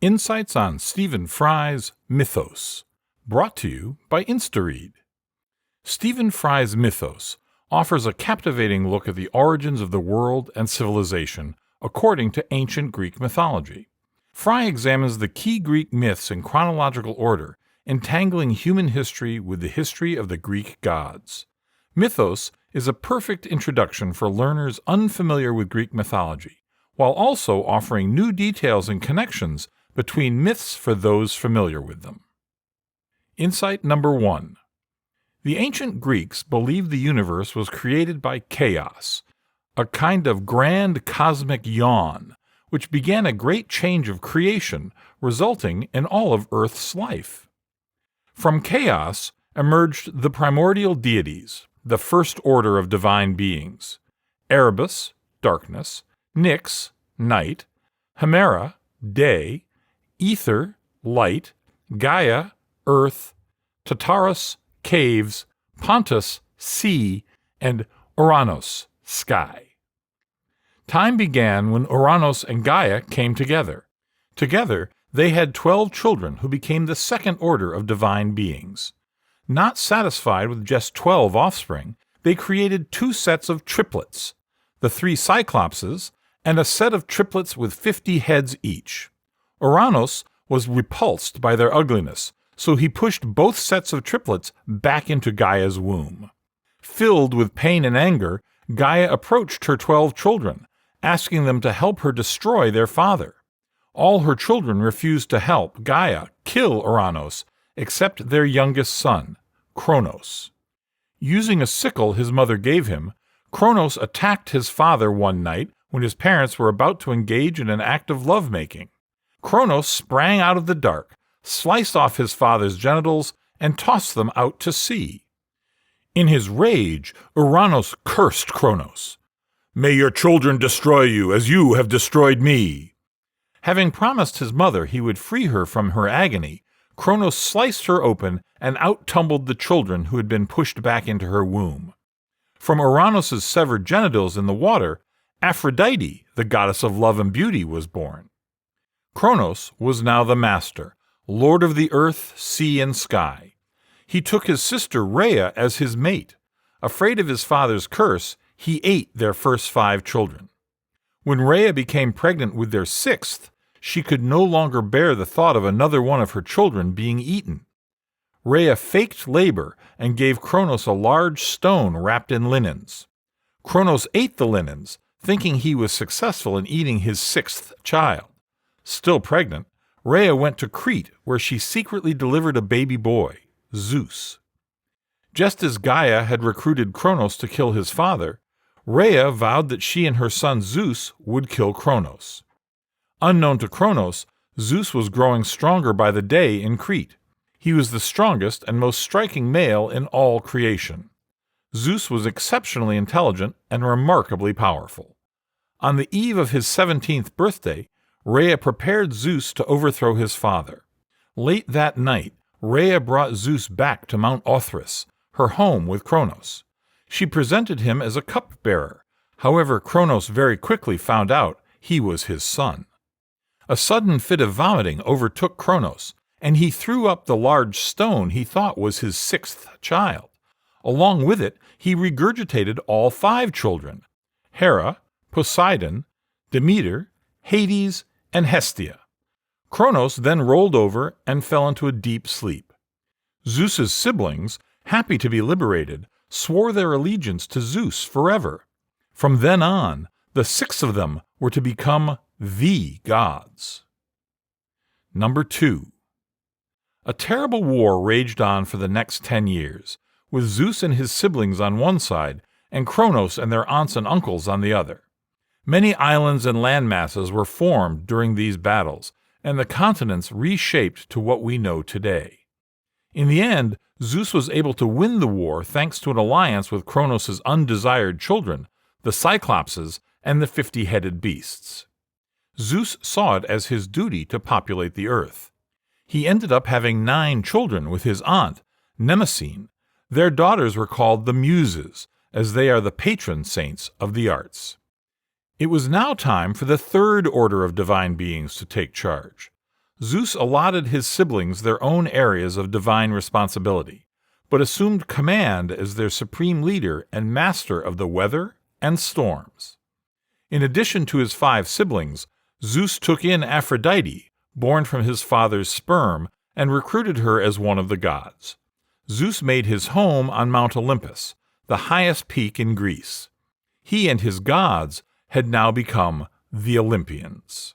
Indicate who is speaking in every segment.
Speaker 1: Insights on Stephen Fry's Mythos, brought to you by InstaRead. Stephen Fry's Mythos offers a captivating look at the origins of the world and civilization according to ancient Greek mythology. Fry examines the key Greek myths in chronological order, entangling human history with the history of the Greek gods. Mythos is a perfect introduction for learners unfamiliar with Greek mythology, while also offering new details and connections between myths for those familiar with them. Insight number 1. The ancient Greeks believed the universe was created by chaos, a kind of grand cosmic yawn, which began a great change of creation, resulting in all of Earth's life. From chaos emerged the primordial deities, the first order of divine beings: Erebus, darkness; Nyx, night; Hemera, day; Ether, light; Gaia, earth; Tartarus, caves; Pontus, sea; and Uranos, sky. Time began when Uranos and Gaia came together. Together, they had 12 children who became the second order of divine beings. Not satisfied with just 12 offspring, they created 2 sets of triplets, the 3 Cyclopses, and a set of triplets with 50 heads each. Uranos was repulsed by their ugliness, so he pushed both sets of triplets back into Gaia's womb. Filled with pain and anger, Gaia approached her 12 children, asking them to help her destroy their father. All her children refused to help Gaia kill Uranos, except their youngest son, Kronos. Using a sickle his mother gave him, Kronos attacked his father one night when his parents were about to engage in an act of lovemaking. Kronos sprang out of the dark, sliced off his father's genitals, and tossed them out to sea. In his rage, Uranos cursed Kronos. "May your children destroy you as you have destroyed me." Having promised his mother he would free her from her agony, Kronos sliced her open and out-tumbled the children who had been pushed back into her womb. From Uranos' severed genitals in the water, Aphrodite, the goddess of love and beauty, was born. Kronos was now the master, lord of the earth, sea, and sky. He took his sister Rhea as his mate. Afraid of his father's curse, he ate their first 5 children. When Rhea became pregnant with their 6th, she could no longer bear the thought of another one of her children being eaten. Rhea faked labor and gave Kronos a large stone wrapped in linens. Kronos ate the linens, thinking he was successful in eating his 6th child. Still pregnant, Rhea went to Crete, where she secretly delivered a baby boy, Zeus. Just as Gaia had recruited Kronos to kill his father, Rhea vowed that she and her son Zeus would kill Kronos. Unknown to Kronos, Zeus was growing stronger by the day in Crete. He was the strongest and most striking male in all creation. Zeus was exceptionally intelligent and remarkably powerful. On the eve of his 17th birthday, Rhea prepared Zeus to overthrow his father. Late that night, Rhea brought Zeus back to Mount Othrys, her home with Kronos. She presented him as a cupbearer. However, Kronos very quickly found out he was his son. A sudden fit of vomiting overtook Kronos, and he threw up the large stone he thought was his 6th child. Along with it, he regurgitated all 5 children: Hera, Poseidon, Demeter, Hades, and Hestia. Kronos then rolled over and fell into a deep sleep. Zeus's siblings, happy to be liberated, swore their allegiance to Zeus forever. From then on, the 6 of them were to become the gods. Number 2. A terrible war raged on for the next 10 years, with Zeus and his siblings on one side and Kronos and their aunts and uncles on the other. Many islands and land masses were formed during these battles, and the continents reshaped to what we know today. In the end, Zeus was able to win the war thanks to an alliance with Kronos' undesired children, the Cyclopses and the 50-headed beasts. Zeus saw it as his duty to populate the earth. He ended up having 9 children with his aunt, Mnemosyne. Their daughters were called the Muses, as they are the patron saints of the arts. It was now time for the 3rd order of divine beings to take charge. Zeus allotted his siblings their own areas of divine responsibility, but assumed command as their supreme leader and master of the weather and storms. In addition to his 5 siblings, Zeus took in Aphrodite, born from his father's sperm, and recruited her as one of the gods. Zeus made his home on Mount Olympus, the highest peak in Greece. He and his gods had now become the Olympians.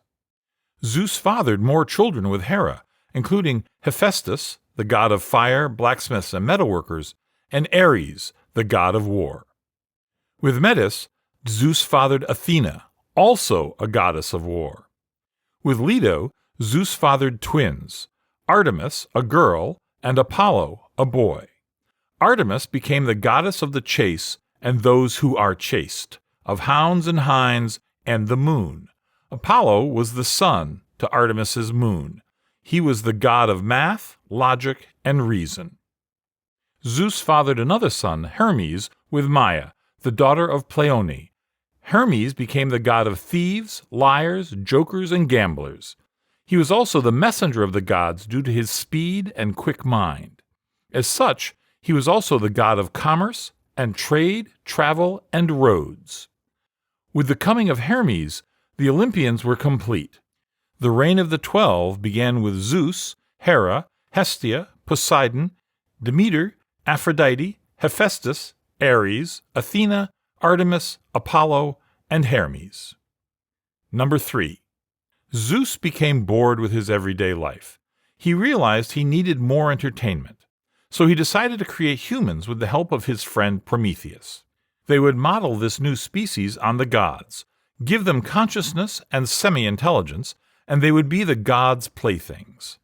Speaker 1: Zeus fathered more children with Hera, including Hephaestus, the god of fire, blacksmiths, and metalworkers, and Ares, the god of war. With Metis, Zeus fathered Athena, also a goddess of war. With Leto, Zeus fathered twins, Artemis, a girl, and Apollo, a boy. Artemis became the goddess of the chase and those who are chased, of hounds and hinds, and the moon. Apollo was the sun to Artemis's moon. He was the god of math, logic, and reason. Zeus fathered another son, Hermes, with Maia, the daughter of Pleione. Hermes became the god of thieves, liars, jokers, and gamblers. He was also the messenger of the gods due to his speed and quick mind. As such, he was also the god of commerce and trade, travel, and roads. With the coming of Hermes, the Olympians were complete. The reign of the 12 began with Zeus, Hera, Hestia, Poseidon, Demeter, Aphrodite, Hephaestus, Ares, Athena, Artemis, Apollo, and Hermes. Number 3. Zeus became bored with his everyday life. He realized he needed more entertainment, so he decided to create humans with the help of his friend Prometheus. They would model this new species on the gods, give them consciousness and semi-intelligence, and they would be the gods' playthings.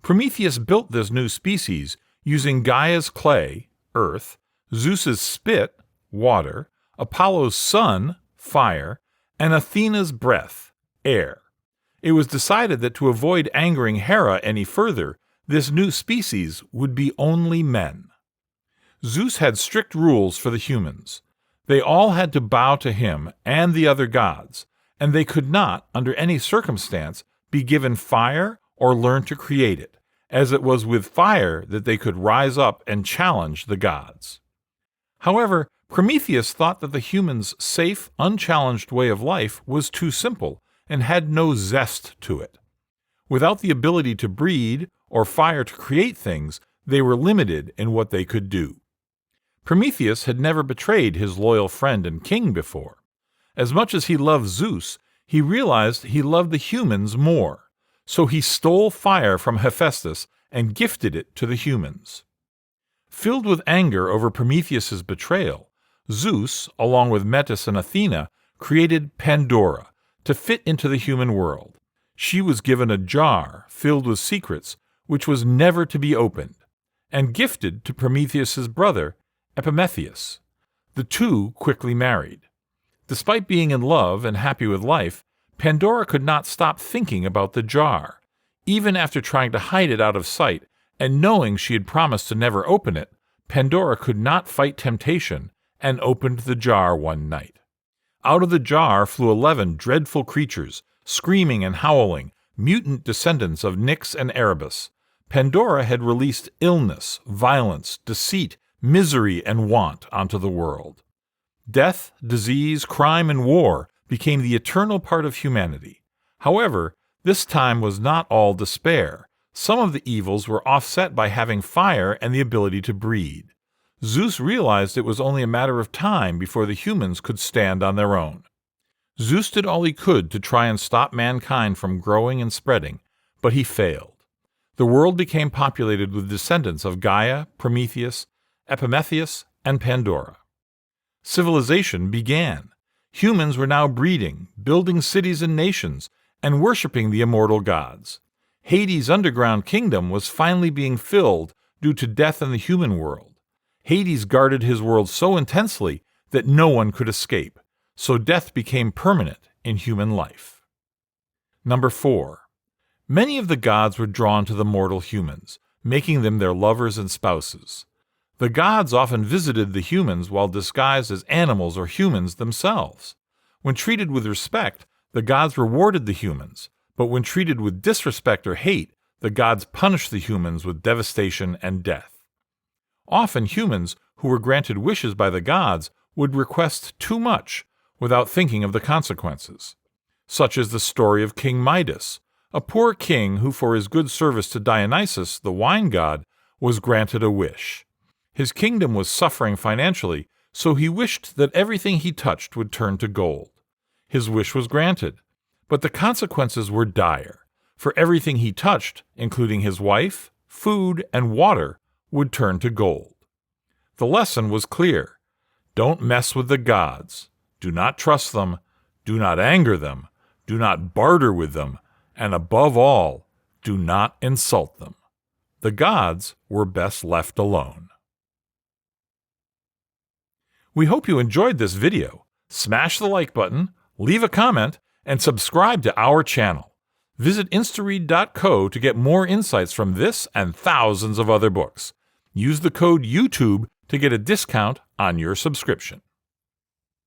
Speaker 1: Prometheus built this new species using Gaia's clay, earth, Zeus's spit, water, Apollo's sun, fire, and Athena's breath, air. It was decided that to avoid angering Hera any further, this new species would be only men. Zeus had strict rules for the humans. They all had to bow to him and the other gods, and they could not, under any circumstance, be given fire or learn to create it, as it was with fire that they could rise up and challenge the gods. However, Prometheus thought that the humans' safe, unchallenged way of life was too simple and had no zest to it. Without the ability to breed or fire to create things, they were limited in what they could do. Prometheus had never betrayed his loyal friend and king before. As much as he loved Zeus, he realized he loved the humans more, so he stole fire from Hephaestus and gifted it to the humans. Filled with anger over Prometheus's betrayal, Zeus, along with Metis and Athena, created Pandora to fit into the human world. She was given a jar filled with secrets which was never to be opened, and gifted to Prometheus's brother, Epimetheus. The two quickly married. Despite being in love and happy with life, Pandora could not stop thinking about the jar. Even after trying to hide it out of sight and knowing she had promised to never open it, Pandora could not fight temptation and opened the jar one night. Out of the jar flew 11 dreadful creatures, screaming and howling, mutant descendants of Nyx and Erebus. Pandora had released illness, violence, deceit, misery, and want onto the world. Death, disease, crime, and war became the eternal part of humanity. However, this time was not all despair. Some of the evils were offset by having fire and the ability to breed. Zeus realized it was only a matter of time before the humans could stand on their own. Zeus did all he could to try and stop mankind from growing and spreading, but he failed. The world became populated with descendants of Gaia, Prometheus, Epimetheus, and Pandora. Civilization began. Humans were now breeding, building cities and nations, and worshipping the immortal gods. Hades' underground kingdom was finally being filled due to death in the human world. Hades guarded his world so intensely that no one could escape, so death became permanent in human life. Number 4. Many of the gods were drawn to the mortal humans, making them their lovers and spouses. The gods often visited the humans while disguised as animals or humans themselves. When treated with respect, the gods rewarded the humans, but when treated with disrespect or hate, the gods punished the humans with devastation and death. Often humans who were granted wishes by the gods would request too much without thinking of the consequences. Such is the story of King Midas, a poor king who for his good service to Dionysus, the wine god, was granted a wish. His kingdom was suffering financially, so he wished that everything he touched would turn to gold. His wish was granted, but the consequences were dire, for everything he touched, including his wife, food, and water, would turn to gold. The lesson was clear. Don't mess with the gods. Do not trust them. Do not anger them. Do not barter with them. And above all, do not insult them. The gods were best left alone. We hope you enjoyed this video. Smash the like button, leave a comment, and subscribe to our channel. Visit instaread.co to get more insights from this and thousands of other books. Use the code YouTube to get a discount on your subscription.